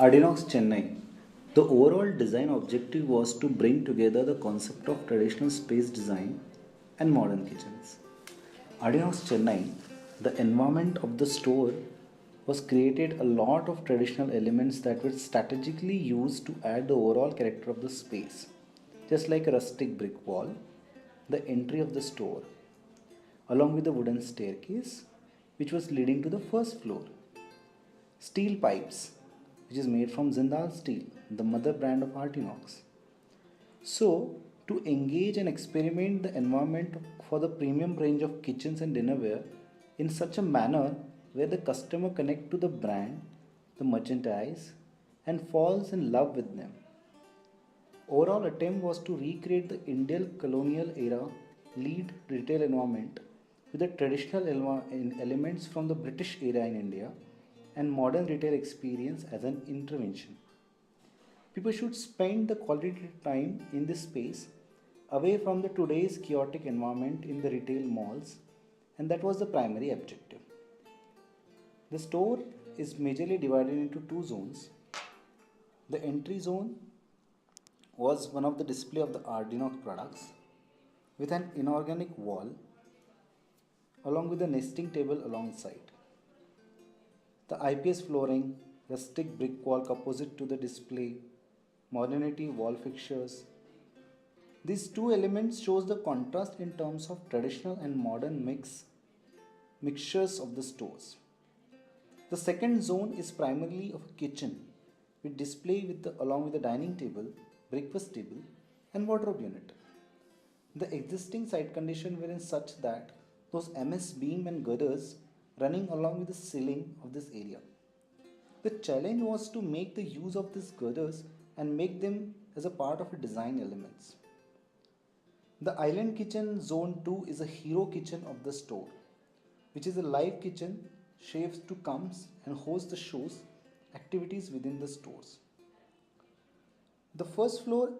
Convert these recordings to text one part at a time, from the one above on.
Adinox Chennai. The overall design objective was to bring together the concept of traditional space design and modern kitchens. Adinox Chennai, the environment of the store was created a lot of traditional elements that were strategically used to add the overall character of the space, just like a rustic brick wall, the entry of the store, along with the wooden staircase which was leading to the first floor. Steel pipes, which is made from Zindal Steel, the mother brand of Artinox. So, to engage and experiment the environment for the premium range of kitchens and dinnerware in such a manner where the customer connect to the brand, the merchandise, and falls in love with them. Overall attempt was to recreate the Indian colonial era lead retail environment with the traditional elements from the British era in India and modern retail experience as an intervention. People should spend the quality time in this space away from the today's chaotic environment in the retail malls, and that was the primary objective. The store is majorly divided into two zones. The entry zone was one of the display of the Ardinox products with an inorganic wall along with a nesting table alongside. The IPS flooring, rustic brick wall opposite to the display, modernity wall fixtures. These two elements shows the contrast in terms of traditional and modern mixtures of the stores. The second zone is primarily of a kitchen with display along with the dining table, breakfast table and wardrobe unit. The existing site condition were in such that those MS beam and girders running along with the ceiling of this area. The challenge was to make the use of these girders and make them as a part of the design elements. The Island Kitchen Zone 2 is a hero kitchen of the store, which is a live kitchen chefs to comes and host the shows activities within the stores. The first floor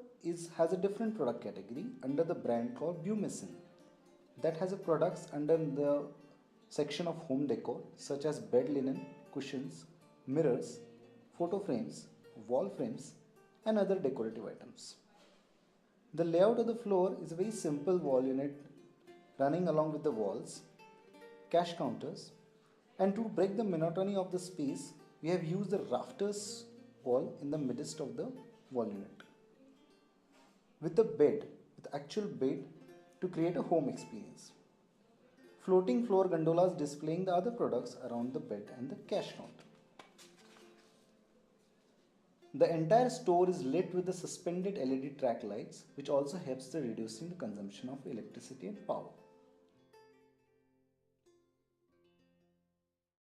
has a different product category under the brand called Bumison that has a products under the section of home decor such as bed linen, cushions, mirrors, photo frames, wall frames and other decorative items. The layout of the floor is a very simple wall unit running along with the walls, cash counters, and to break the monotony of the space, we have used the rafters wall in the midst of the wall unit. With the bed, with actual bed to create a home experience. Floating floor gondolas displaying the other products around the bed and the cash counter. The entire store is lit with the suspended LED track lights which also helps the reducing the consumption of electricity and power.